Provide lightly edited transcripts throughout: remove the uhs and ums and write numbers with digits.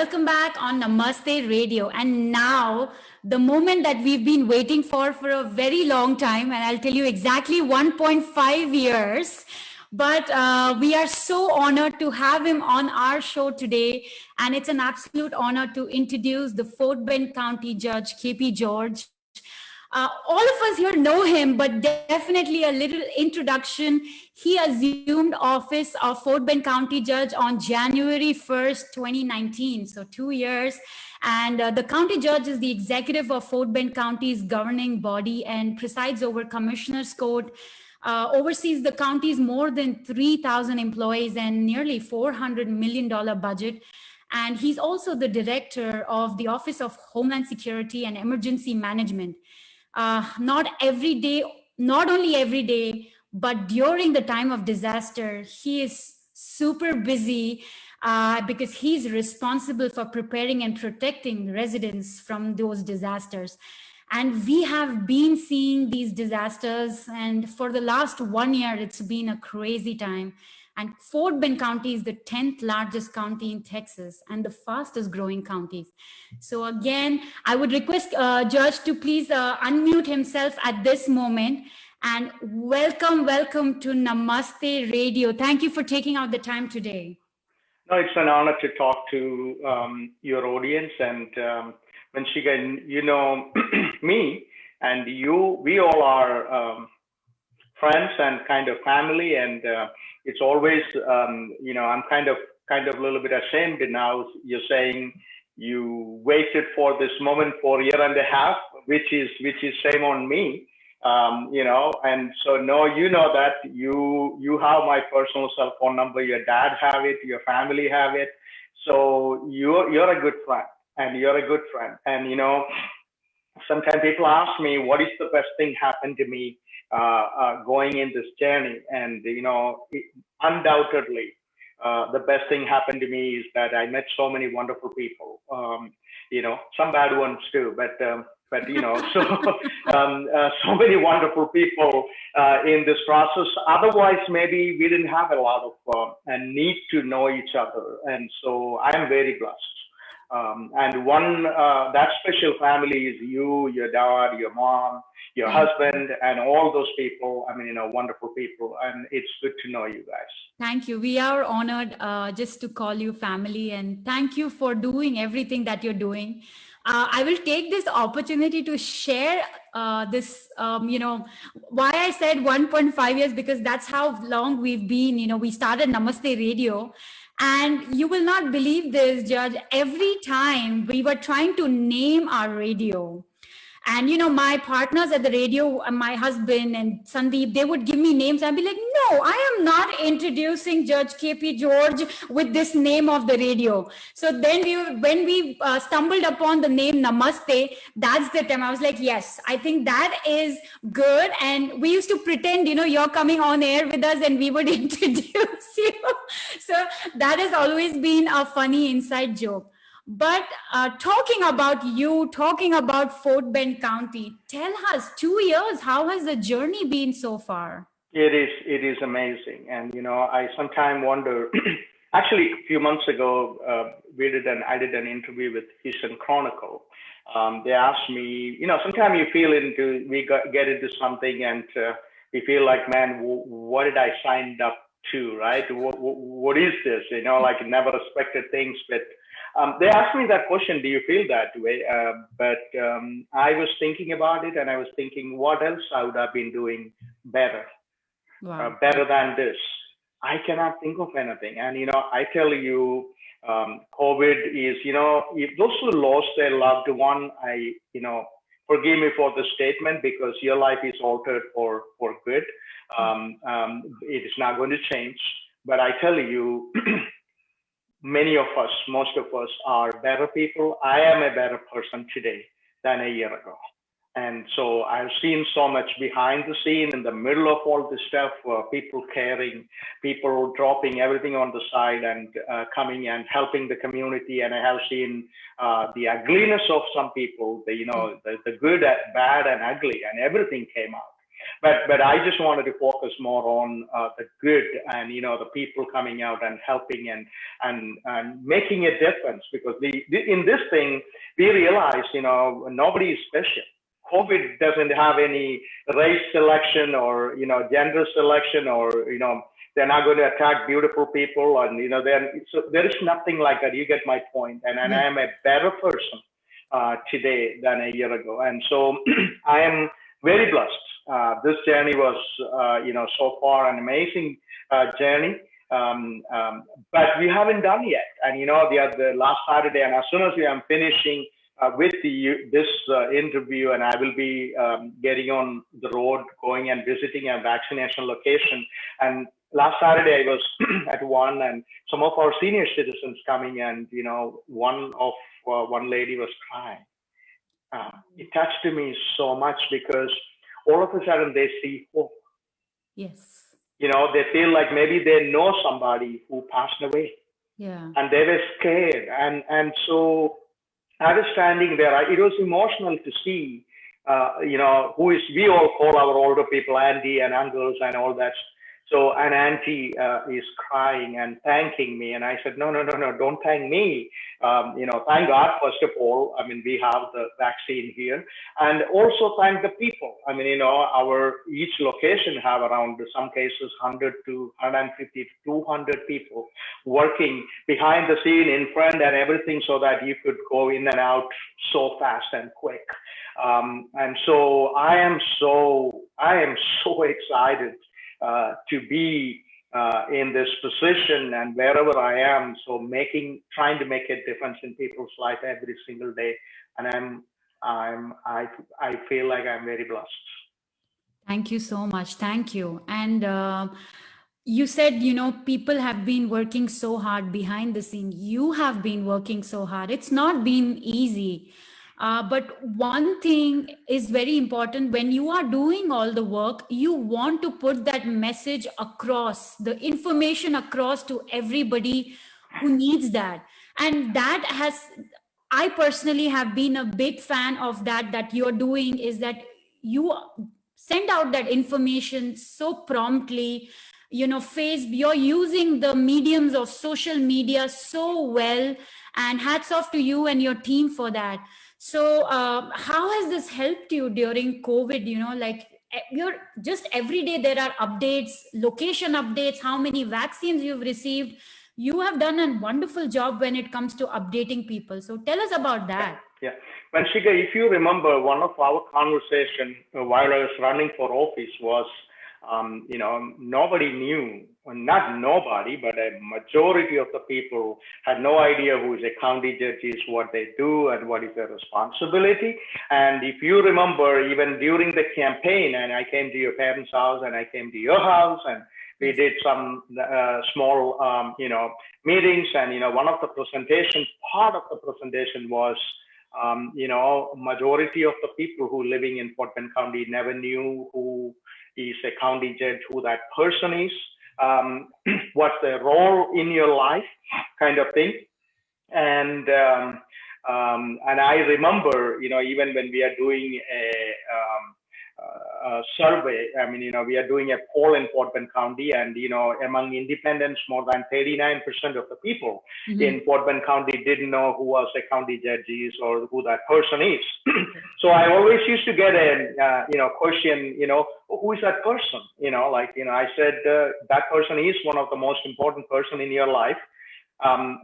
welcome back on Namaste Radio. And now, the moment that we've been waiting for a very long time, and I'll tell you exactly 1.5 years. But we are so honored to have him on our show today. And it's an absolute honor to introduce the Fort Bend County Judge, KP George. All of us here know him, but definitely a little introduction. He assumed office of Fort Bend County Judge on January 1st, 2019, so 2 years. And the county judge is the executive of Fort Bend County's governing body and presides over Commissioner's Court, oversees the county's more than 3,000 employees and nearly $400 million budget. And he's also the director of the Office of Homeland Security and Emergency Management. Not only every day, but during the time of disaster, he is super busy because he's responsible for preparing and protecting residents from those disasters. And we have been seeing these disasters, and for the last 1 year, it's been a crazy time. And Fort Bend County is the 10th largest county in Texas and the fastest growing counties. So again, I would request Judge to please unmute himself at this moment. And welcome to Namaste Radio. Thank you for taking out the time today. No, it's an honor to talk to your audience. And Vanshika, you know me and you, we all are friends and kind of family, and it's always, I'm kind of a little bit ashamed now. You're saying you waited for this moment for a year and a half, which is shame on me, and so no, you know that you have my personal cell phone number, your dad have it, your family have it. So you're a good friend, and sometimes people ask me, what is the best thing happened to me going in this journey? And, undoubtedly, the best thing happened to me is that I met so many wonderful people, some bad ones too, but so many wonderful people in this process. Otherwise, maybe we didn't have a lot of need to know each other. And so I'm very blessed. And that special family is you, your dad, your mom, your husband, and all those people. Wonderful people. And it's good to know you guys. Thank you. We are honored just to call you family. And thank you for doing everything that you're doing. I will take this opportunity to share this, why I said 1.5 years, because that's how long we've been. We started Namaste Radio. And you will not believe this, Judge. Every time we were trying to name our radio, and my partners at the radio, my husband and Sandeep, they would give me names. I'd be like, no, I am not introducing Judge KP George with this name of the radio. So then when we stumbled upon the name Namaste, that's the time I was like, yes, I think that is good. And we used to pretend, you're coming on air with us and we would introduce you. So that has always been a funny inside joke. But talking about Fort Bend County, tell us, 2 years, how has the journey been so far? It is amazing. And, I sometimes wonder, actually, a few months ago, I did an interview with Houston Chronicle. They asked me, sometimes you feel we get into something and we feel like, man, what did I sign up to, right? What is this? Never expected things, but they asked me that question, do you feel that way? But I was thinking about it, and I was thinking, what else I would have been doing better, better than this? I cannot think of anything. And, I tell you, COVID is, if those who lost their loved one, forgive me for the statement, because your life is altered for good. It is not going to change. But I tell you, many of us, most of us are better people. I am a better person today than a year ago. And so I've seen so much behind the scene, in the middle of all this stuff, people caring, people dropping everything on the side and coming and helping the community. And I have seen the ugliness of some people, the good, bad, and ugly, and everything came out. But I just wanted to focus more on the good and the people coming out and helping and making a difference, because in this thing we realized nobody is special. COVID doesn't have any race selection or gender selection, or they're not going to attack beautiful people, and there is nothing like that. You get my point. And I am a better person today than a year ago, and so I am very blessed. This journey was so far an amazing journey. But we haven't done yet. And the last Saturday, and as soon as I'm finishing with this interview, and I will be getting on the road, going and visiting a vaccination location. And last Saturday I was at one, and some of our senior citizens coming, and one lady was crying. It touched me so much, because all of a sudden they see hope. Yes. They feel like maybe they know somebody who passed away. Yeah. And they were scared. And so I was standing there. It was emotional to see, we all call our older people auntie and uncles and all that. So an auntie is crying and thanking me. And I said, no, don't thank me. Thank God, first of all. I mean, we have the vaccine here. And also thank the people. I mean, each location have around, some cases, 100 to 150 to 200 people working behind the scene, in front and everything, so that you could go in and out so fast and quick. And so I am so excited to be in this position and wherever I am, so trying to make a difference in people's life every single day, and I feel like I'm very blessed. Thank you so much. Thank you. And you said, people have been working so hard behind the scene. You have been working so hard. It's not been easy. But one thing is very important: when you are doing all the work, you want to put that message across, the information across to everybody who needs that. And I personally have been a big fan of that you're doing, is that you send out that information so promptly. You're using the mediums of social media so well, and hats off to you and your team for that. So how has this helped you during COVID? You're just every day there are updates, location updates, how many vaccines you've received. You have done a wonderful job when it comes to updating people. So tell us about that. Yeah. Vanshika, if you remember, one of our conversations while I was running for office was, nobody knew, not nobody, but a majority of the people had no idea who is a county judge is, what they do, and what is their responsibility. And if you remember, even during the campaign, and I came to your parents' house and I came to your house, and we did some small, meetings, and, one of the part of the presentation was, majority of the people who living in Fort Bend County never knew who is a county judge, who that person is, what's their role in your life, kind of thing. And I remember, even when we are doing a survey, I mean, we are doing a poll in Fort Bend County, and, among independents, more than 39% of the people in Fort Bend County didn't know who was a county judge is or who that person is. So I always used to get a, question, who is that person? I said, that person is one of the most important person in your life.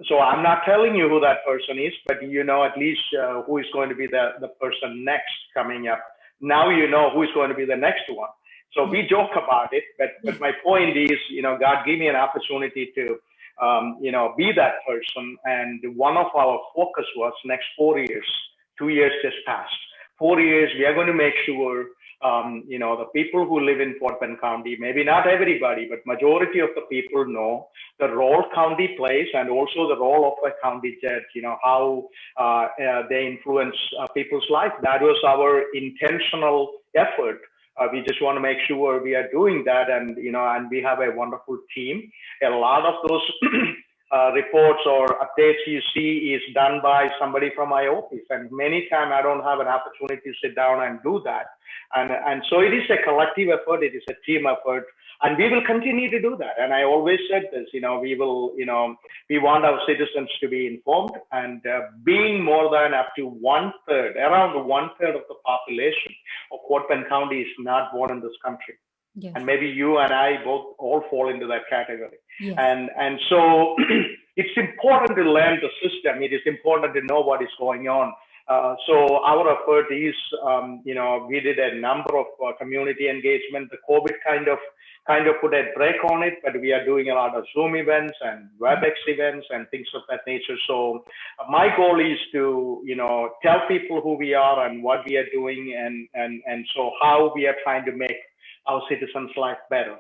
So I'm not telling you who that person is, but at least who is going to be the person next coming up. Now you know who is going to be the next one. So we joke about it, but my point is, God gave me an opportunity to, be that person. And one of our focus was next 4 years. 2 years just passed. 4 years, we are going to make sure, the people who live in Fort Bend County, maybe not everybody, but majority of the people know the role county plays, and also the role of a county judge, how they influence people's life. That was our intentional effort. We just want to make sure we are doing that, and and we have a wonderful team. A lot of those reports or updates you see is done by somebody from my office. And many times I don't have an opportunity to sit down and do that. And so it is a collective effort. It is a team effort. And we will continue to do that. And I always said this, we will, we want our citizens to be informed, and being more than up to around one third of the population of Fort Bend County is not born in this country. Yes. And maybe you and I both all fall into that category. Yes. And so it's important to learn the system. It is important to know what is going on. So our effort is, we did a number of community engagement. The COVID kind of put a break on it, but we are doing a lot of Zoom events and WebEx events and things of that nature. So my goal is to, tell people who we are and what we are doing, and so how we are trying to make our citizens' life better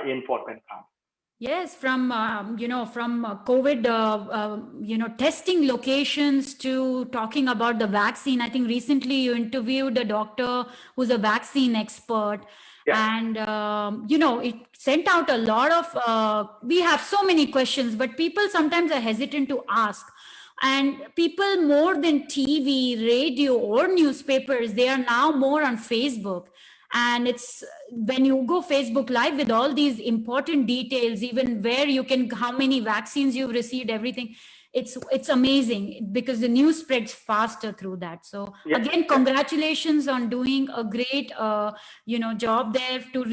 in Fort Bend County. Yes, from COVID, testing locations to talking about the vaccine. I think recently you interviewed a doctor who's a vaccine expert. Yeah. And, it sent out a lot of, we have so many questions, but people sometimes are hesitant to ask. And people more than TV, radio, or newspapers, they are now more on Facebook. And it's when you go Facebook Live with all these important details, even where you can, how many vaccines you've received, everything. It's amazing because the news spreads faster through that. So again, congratulations on doing a great, job there to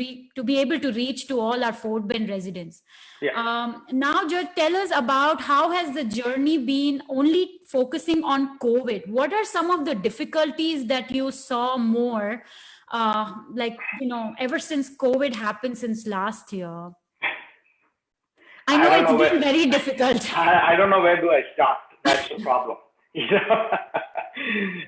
be able to reach to all our Fort Bend residents. Yeah. Now, just tell us about how has the journey been only focusing on COVID? What are some of the difficulties that you saw more? Ever since COVID happened since last year? I know it's been very difficult. I don't know where do I start. That's the problem.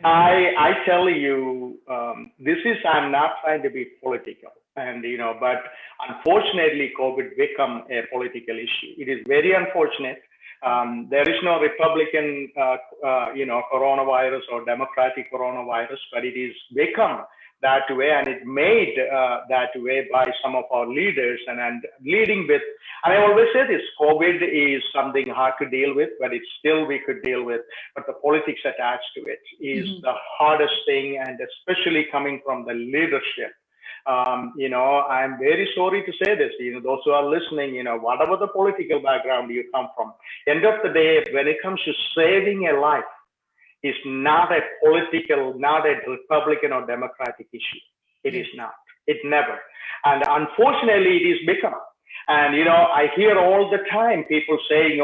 I tell you, I'm not trying to be political, and but unfortunately, COVID become a political issue. It is very unfortunate. There is no Republican, coronavirus or Democratic coronavirus, but it is become that way, and it made that way by some of our leaders, and leading with, and I always say this, COVID is something hard to deal with, but it's still we could deal with, but the politics attached to it is the hardest thing, and especially coming from the leadership. I'm very sorry to say this, those who are listening, whatever the political background you come from, end of the day, when it comes to saving a life, is not a political, not a Republican or Democratic issue. It is not. It never. And unfortunately, it is become. And, I hear all the time people saying,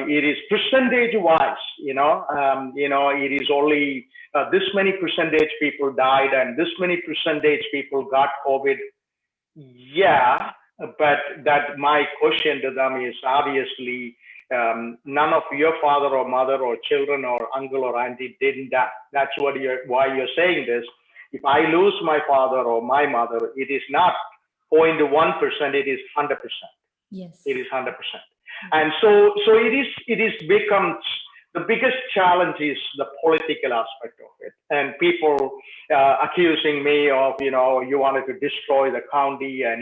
it is percentage-wise, it is only this many percentage people died and this many percentage people got COVID. Yeah, but that my question to them is obviously, none of your father or mother or children or uncle or auntie didn't die. That's why you're saying this. If I lose my father or my mother, it is not 0.1%, it is 100%. Yes. It is 100%. And so it is becomes the biggest challenge is the political aspect of it. And people accusing me of, you wanted to destroy the county and,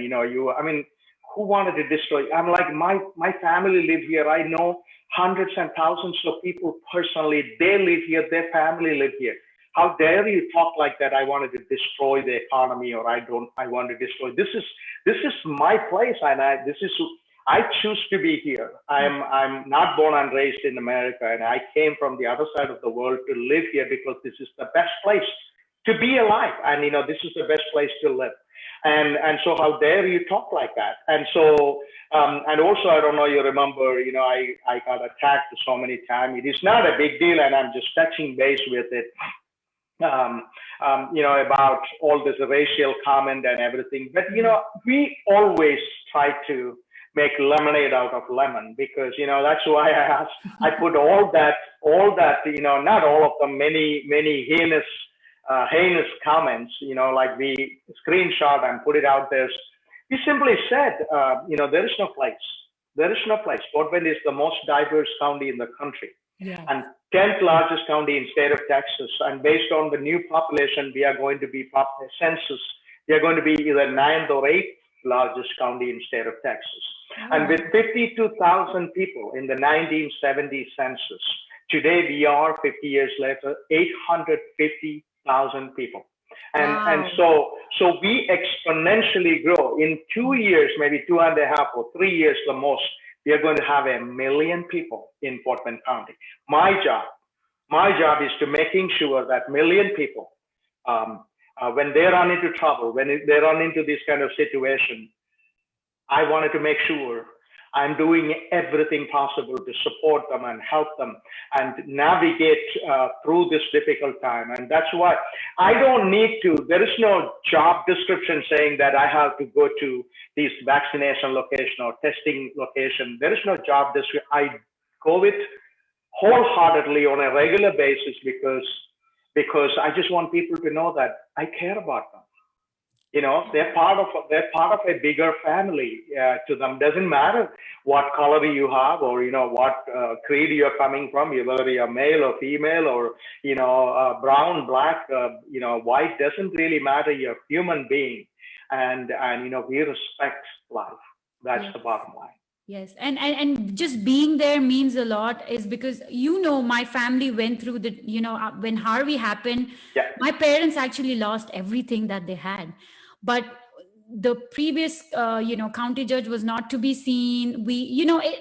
who wanted to destroy? I'm like, my family live here. I know hundreds and thousands of people personally. They live here. Their family live here. How dare you talk like that? I wanted to destroy the economy, or I want to destroy. This is my place, and I choose to be here. I'm not born and raised in America, and I came from the other side of the world to live here because this is the best place to be alive, and this is the best place to live. And so how dare you talk like that? And so, and also, I don't know, you remember, I got attacked so many times. It is not a big deal, and I'm just touching base with it, about all this racial comment and everything. But, we always try to make lemonade out of lemon, because, that's why I put all that, not all of them, many heinous comments, like we screenshot and put it out there. We simply said, there is no place. There is no place. Fort Bend is the most diverse county in the country, and 10th largest county in state of Texas. And based on the new population, we are going to be census. We are going to be either 9th or 8th largest county in state of Texas. Oh, And with 52,000 people in the 1970 census, today we are 50 years later, 850,000 people. And wow. so we exponentially grow. In 2 years, maybe 2.5 or 3 years the most, we are going to have 1 million people in Fort Bend County. My job is to making sure that 1 million people, when they run into trouble, when they run into this kind of situation, I wanted to make sure I'm doing everything possible to support them and help them and navigate through this difficult time. And that's why I don't need to, there is no job description saying that I have to go to this vaccination location or testing location. There is no job description. I go with wholeheartedly on a regular basis because I just want people to know that I care about them. You know, they're part of a bigger family. To them, doesn't matter what color you have or what creed you're coming from, whether you're male or female or brown, black, white. Doesn't really matter. You're a human being, and we respect life. That's Yes. the bottom line. Yes, and just being there means a lot, is because my family went through the when Harvey happened. Yeah. My parents actually lost everything that they had, but the previous county judge was not to be seen.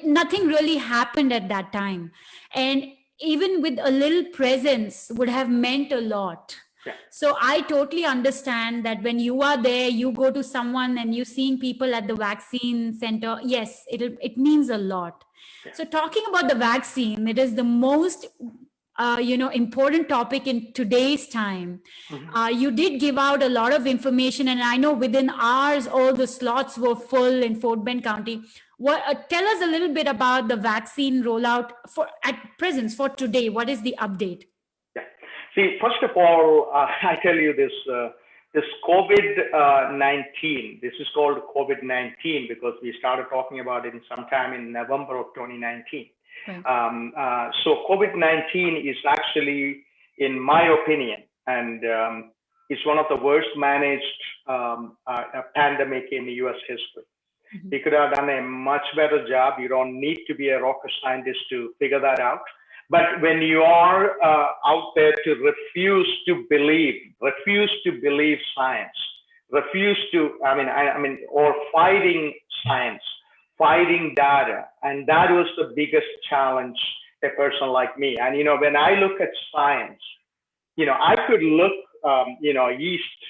Nothing really happened at that time, and even with a little presence would have meant a lot. Yeah. So I totally understand that when you are there, you go to someone and you're seeing people at the vaccine center. Yes, it means a lot. Yeah. So talking about the vaccine, it is the most important topic in today's time. Mm-hmm. You did give out a lot of information, and I know within hours all the slots were full in Fort Bend County. Tell us a little bit about the vaccine rollout at present for today. What is the update? See, first of all, I tell you this COVID-19, this is called COVID-19 because we started talking about it sometime in November of 2019. Right. So COVID-19 is actually, in my opinion, and it's one of the worst managed pandemic in the U.S. history. Mm-hmm. We could have done a much better job. You don't need to be a rocket scientist to figure that out. But when you are out there to refuse to believe science, or fighting science, fighting data, and that was the biggest challenge a person like me. And when I look at science, I could look, east,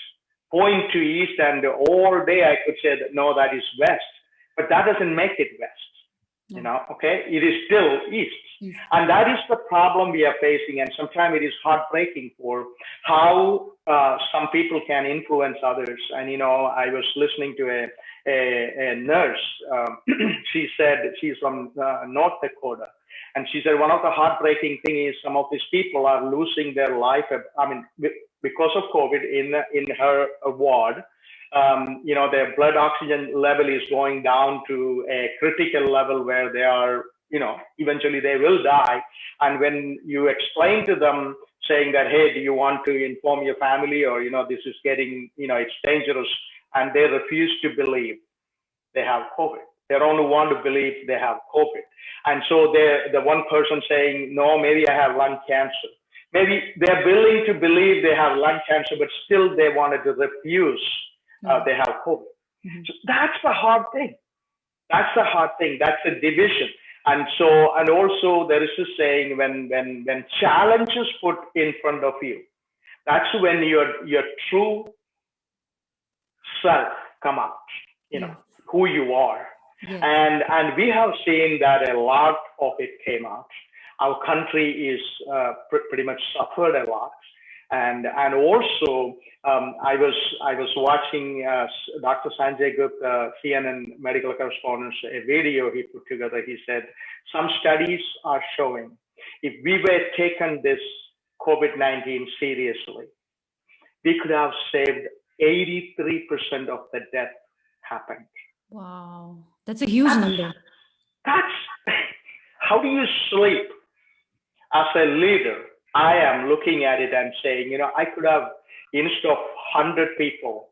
point to east, and all day I could say that no, that is west, but that doesn't make it west. Okay, it is still east. And that is the problem we are facing. And sometimes it is heartbreaking for how some people can influence others. And, I was listening to a nurse. She said she's from North Dakota. And she said one of the heartbreaking things is some of these people are losing their life. Because of COVID in her ward. Their blood oxygen level is going down to a critical level where they are, eventually they will die. And when you explain to them saying that, hey, do you want to inform your family or, this is getting, it's dangerous, and they refuse to believe they have COVID. They don't want to believe they have COVID. And so the one person saying, no, maybe I have lung cancer. Maybe they're willing to believe they have lung cancer, but still they wanted to refuse they have COVID. Mm-hmm. So that's the hard thing. That's a division. And also there is a saying when challenge is put in front of you, that's when your true self come out, who you are. Yes. And we have seen that a lot of it came out. Our country is pretty much suffered a lot. And also, I was watching Dr. Sanjay Gupta, CNN medical correspondent, a video he put together. He said, some studies are showing if we were taken this COVID-19 seriously, we could have saved 83% of the death happened. Wow, that's a huge number. That's how do you sleep as a leader? I am looking at it and saying, I could have, instead of 100 people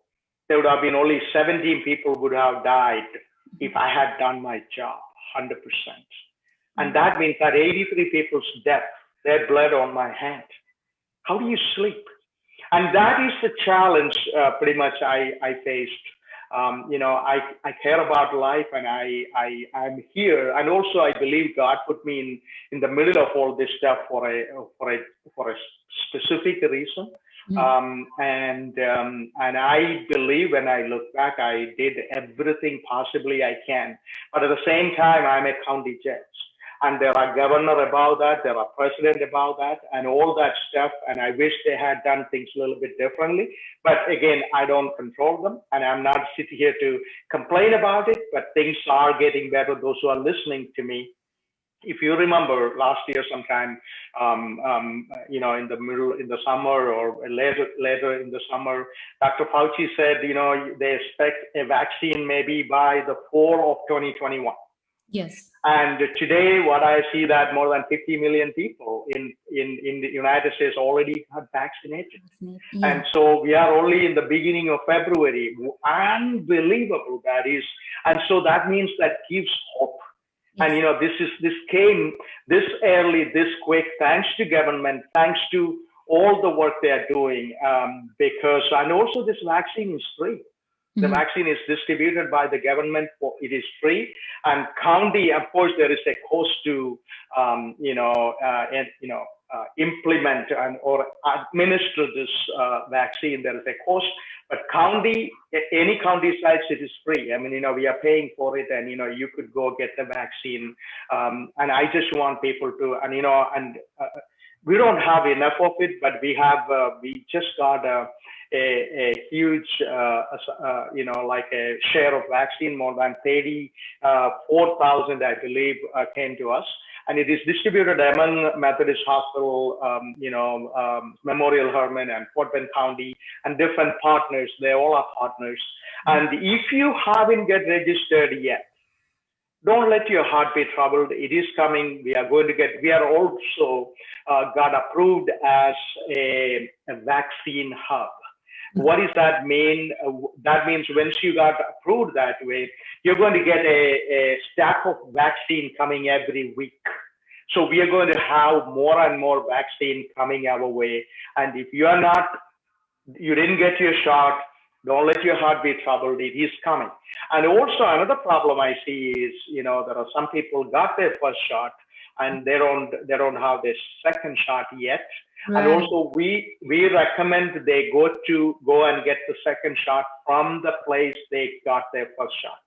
there would have been only 17 people would have died if I had done my job 100%. And that means that 83 people's death, their blood on my hand. How do you sleep? And that is the challenge pretty much I faced. I care about life, and I'm here. And also I believe God put me in the middle of all this stuff for a specific reason. And I believe when I look back, I did everything possibly I can. But at the same time, I'm a county judge. And there are governor about that, there are president about that, and all that stuff. And I wish they had done things a little bit differently. But again, I don't control them, and I'm not sitting here to complain about it. But things are getting better. Those who are listening to me, if you remember last year sometime, in the summer or later in the summer, Dr. Fauci said, they expect a vaccine maybe by the fall of 2021. Yes. And today, what I see that more than 50 million people in the United States already have vaccinated. Yeah. And so we are only in the beginning of February. Unbelievable that is. And so that means that gives hope. Yes. And, this came this early, this quick, thanks to government, thanks to all the work they are doing, and also this vaccine is free. The vaccine is distributed by the government. It is free, and county, of course, there is a cost to, implement or administer this vaccine. There is a cost, but any county sites, it is free. I mean, we are paying for it, and you could go get the vaccine. And I just want people to, we don't have enough of it, but we just got a huge, like a share of vaccine. More than 34,000, I believe, came to us. And it is distributed among Methodist Hospital, Memorial Hermann and Fort Bend County and different partners. They all are partners. And if you haven't get registered yet, don't let your heart be troubled. It is coming. We are also got approved as a vaccine hub. What does that mean? That means once you got approved that way, you're going to get a stack of vaccine coming every week. So we are going to have more and more vaccine coming our way. And if you didn't get your shot, don't let your heart be troubled. It is coming. And also another problem I see is, there are some people got their first shot and they don't have their second shot yet. Right. And also we recommend they go and get the second shot from the place they got their first shot.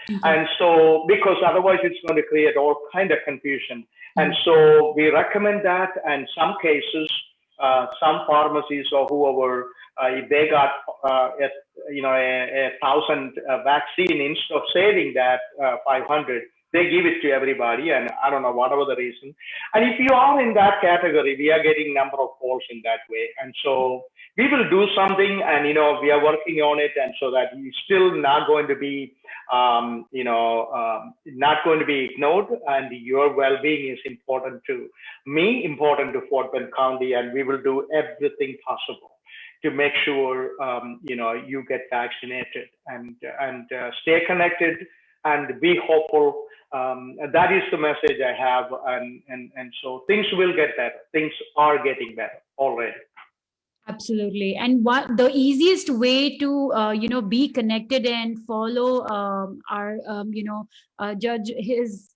Mm-hmm. And so, because otherwise it's going to create all kind of confusion. Mm-hmm. And so we recommend that. And some cases, some pharmacies or whoever, if they got, 1,000 vaccine, instead of saving that 500, they give it to everybody, and I don't know, whatever the reason. And if you are in that category, we are getting number of calls in that way. And so we will do something, and, we are working on it. And so that it's still not going to be, not going to be ignored. And your well-being is important to me, important to Fort Bend County. And we will do everything possible to make sure, you get vaccinated and stay connected and be hopeful. That is the message I have, and so things will get better. Things are getting better already. Absolutely. And the easiest way to be connected and follow our judge, his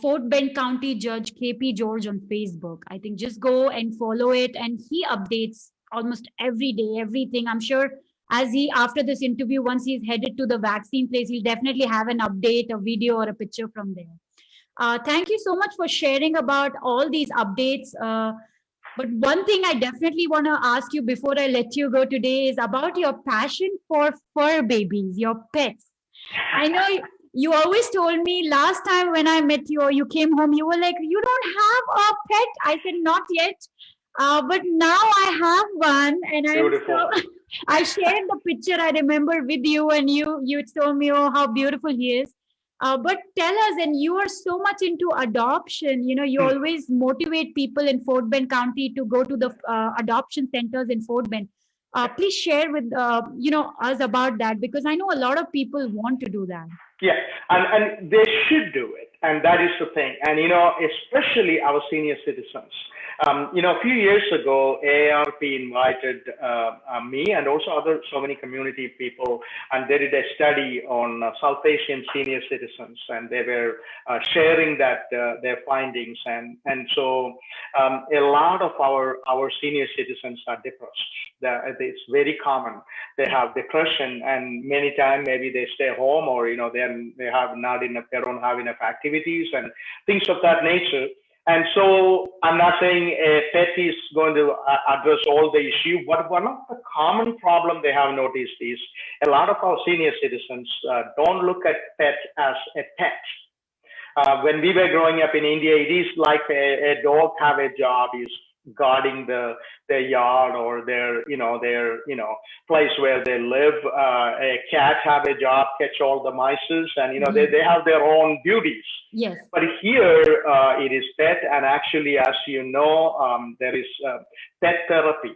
Fort Bend County Judge KP George on Facebook. I think just go and follow it, and he updates almost every day, everything. I'm sure after this interview, once he's headed to the vaccine place, he'll definitely have an update, a video or a picture from there. Thank you so much for sharing about all these updates. But one thing I definitely want to ask you before I let you go today is about your passion for fur babies, your pets. I know you always told me last time when I met you or you came home, you were like, you don't have a pet. I said, not yet. But now I have one, and I shared the picture I remember with you, and you told me, oh, how beautiful he is. But tell us, and you are so much into adoption, you always motivate people in Fort Bend County to go to the adoption centers in Fort Bend. Please share with us about that, because I know a lot of people want to do that. Yeah, and they should do it, and that is the thing. And especially our senior citizens. A few years ago, AARP invited me and also other so many community people, and they did a study on South Asian senior citizens, and they were sharing that their findings, and so a lot of our senior citizens are depressed. It's very common. They have depression, and many times maybe they stay home, or they have not enough, they don't have enough activities and things of that nature. And so I'm not saying a pet is going to address all the issue, but one of the common problem they have noticed is a lot of our senior citizens don't look at pet as a pet. When we were growing up in India, it is like a dog have a job, is guarding their yard or their place where they live. A cat have a job, catch all the mice, and they have their own duties. Yes. But here it is pet, and actually, as there is pet therapy.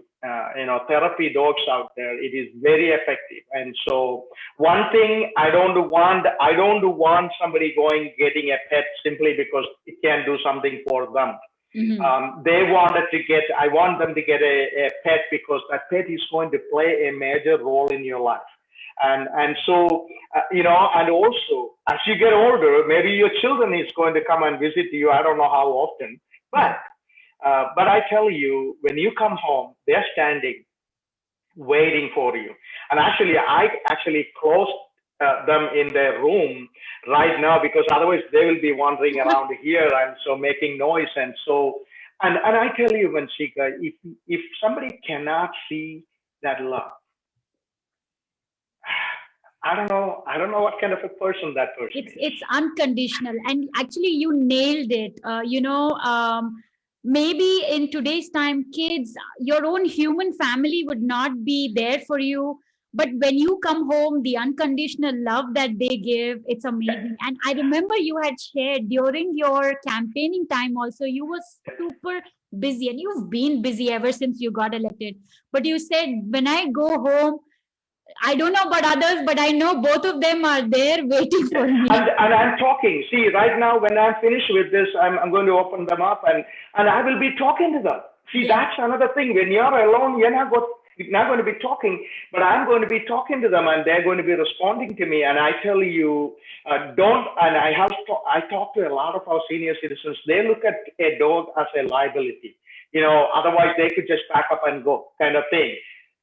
Therapy dogs out there. It is very effective. And so one thing, I don't want somebody getting a pet simply because it can do something for them. Mm-hmm. I want them to get a pet because that pet is going to play a major role in your life. And so, and also as you get older, maybe your children is going to come and visit you. I don't know how often, but I tell you, when you come home, they're standing, waiting for you. And actually, I closed them in their room right now, because otherwise they will be wandering around here and so making noise. And so, and I tell you, Vanshika, if somebody cannot see that love, I don't know what kind of a person that person is. It's unconditional, and actually you nailed it. Maybe in today's time, kids, your own human family would not be there for you. But when you come home, the unconditional love that they give, it's amazing. And I remember you had shared during your campaigning time also, you were super busy, and you've been busy ever since you got elected. But you said, when I go home, I don't know about others, but I know both of them are there waiting for me. And I'm talking. See, right now, when I'm finished with this, I'm going to open them up, and I will be talking to them. See, that's another thing. When you're alone, you're not going to be talking, but I'm going to be talking to them, and they're going to be responding to me. And I tell you, I talk to a lot of our senior citizens. They look at a dog as a liability. Otherwise they could just pack up and go, kind of thing.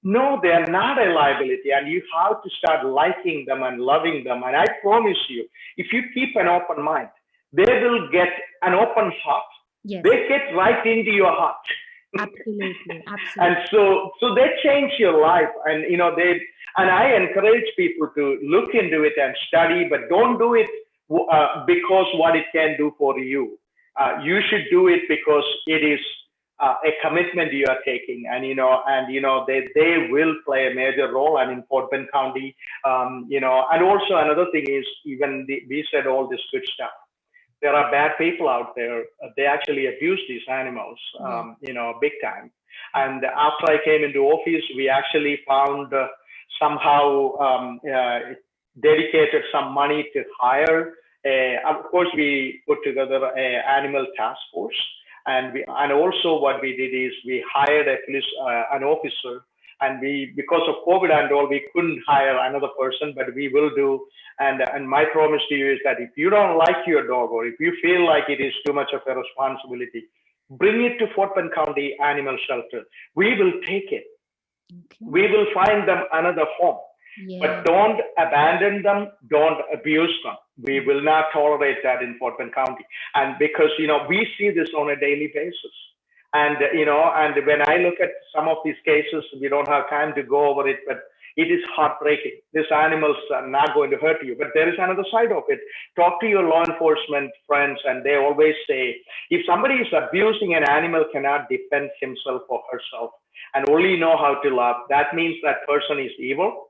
No, they are not a liability, and you have to start liking them and loving them. And I promise you, if you keep an open mind, they will get an open heart. Yes. They get right into your heart. Absolutely. And so they change your life. And and I encourage people to look into it and study, but don't do it because what it can do for you. You should do it because it is a commitment you are taking, and they will play a major role. And in Fort Bend County, and also another thing is, we said all this good stuff. There are bad people out there. They actually abuse these animals, big time. And after I came into office, we actually found somehow dedicated some money to hire. Of course, we put together an animal task force. And also what we did is we hired an officer, and because of COVID and all, we couldn't hire another person, but we will do. And my promise to you is that if you don't like your dog, or if you feel like it is too much of a responsibility, bring it to Fort Bend County Animal Shelter. We will take it. Okay. We will find them another home. Yeah. But don't abandon them, don't abuse them. We will not tolerate that in Fort Bend County. And because, we see this on a daily basis. And, and when I look at some of these cases, we don't have time to go over it, but it is heartbreaking. These animals are not going to hurt you, but there is another side of it. Talk to your law enforcement friends, and they always say, if somebody is abusing an animal, cannot defend himself or herself, and only know how to love, that means that person is evil.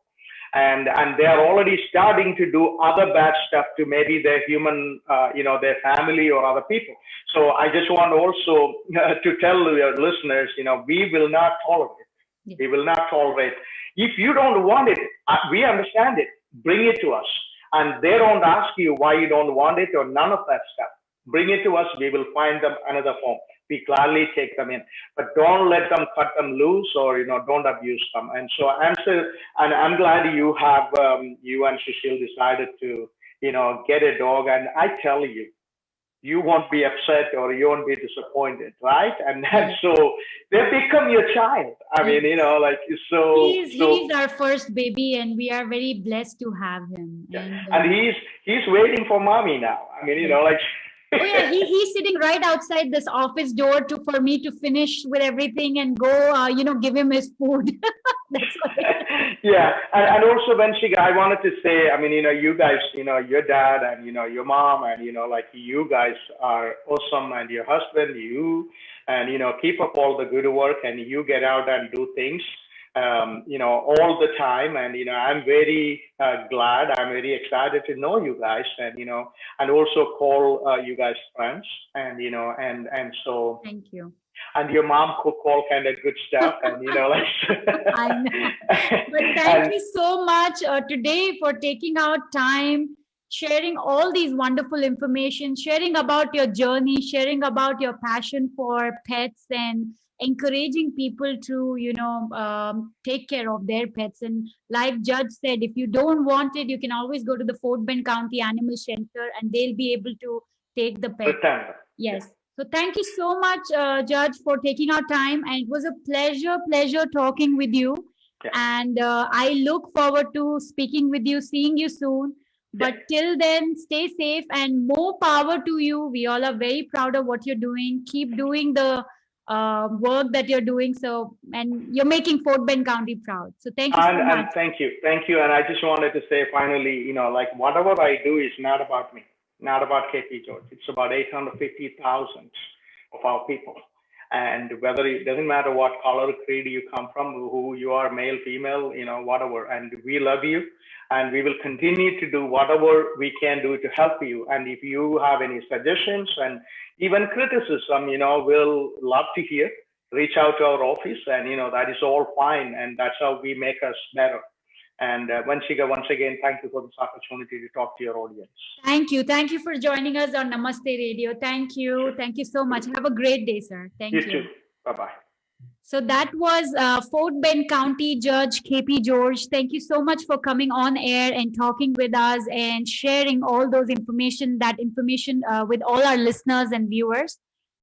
And they are already starting to do other bad stuff to maybe their human, their family or other people. So I just want also to tell your listeners, we will not tolerate it. We will not tolerate. If you don't want it, we understand it. Bring it to us. And they don't ask you why you don't want it or none of that stuff. Bring it to us. We will find them another form. We gladly take them in, but don't let them cut them loose or, don't abuse them. And so I'm glad you have, you and Sushil decided to, get a dog. And I tell you, you won't be upset or you won't be disappointed, right? And so they become your child. I mean, He's our first baby, and we are very blessed to have him. And he's waiting for mommy now. I mean, Oh yeah, he's sitting right outside this office door for me to finish with everything and go, give him his food. That's what yeah, and also I wanted to say, I mean, you guys, your dad and your mom and you guys are awesome, and your husband, and keep up all the good work, and you get out and do things. All the time. And, I'm very glad, I'm very excited to know you guys and, and also call you guys friends and, and so. Thank you. And your mom cook all kind of good stuff and, I know. But thank you so much today for taking out time, sharing all these wonderful information, sharing about your journey, sharing about your passion for pets, and encouraging people to take care of their pets. And like Judge said, if you don't want it, you can always go to the Fort Bend County Animal Shelter and they'll be able to take the pet. Yes. So thank you so much, Judge, for taking our time, and it was a pleasure talking with you. Yeah. And I look forward to speaking with you, seeing you soon. But till then, stay safe and more power to you. We all are very proud of what you're doing. Keep doing the work that you're doing. And you're making Fort Bend County proud. So thank you so much. And thank you. And I just wanted to say finally, whatever I do is not about me, not about KP George. It's about 850,000 of our people. And whether it doesn't matter what color, creed you come from, who you are, male, female, whatever. And we love you. And we will continue to do whatever we can do to help you. And if you have any suggestions and even criticism, we'll love to hear. Reach out to our office, and that is all fine. And that's how we make us better. And Vanshika, once again, thank you for this opportunity to talk to your audience. Thank you. Thank you for joining us on Namaste Radio. Thank you. Thank you so much. Have a great day, sir. Thank you. You too. Bye-bye. So that was Fort Bend County Judge KP George. Thank you so much for coming on air and talking with us and sharing all those information with all our listeners and viewers.